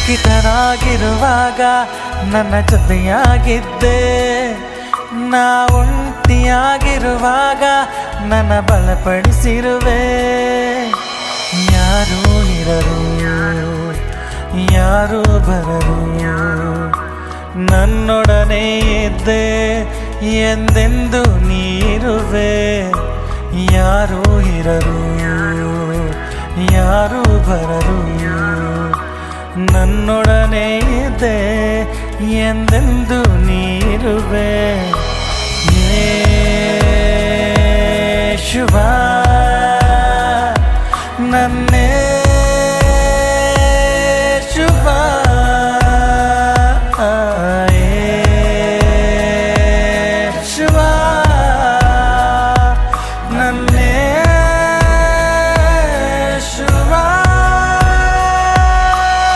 ದುಃಖಿತನಾಗಿರುವಾಗ ನನ್ನ ಜೊತೆಯಾಗಿದ್ದೆ, ನಾ ಒಂಟಿಯಾಗಿರುವಾಗ ನನ್ನ ಬಲಪಡಿಸಿರುವೆ. ಯಾರೂ ಇರರು, ಯಾರೂ ಬರರು, ನನ್ನೊಡನೆ ಇದ್ದೆ ಎಂದೆಂದು ನೀರುವೆ. ಯಾರೂ ಇರರು, ಯಾರೂ ಬರರು, ನನ್ನೊಡನೆ ಇದ್ದೆ ಎಂದೆಂದು ನೀರುವೆ. ಯೇಸುವಾ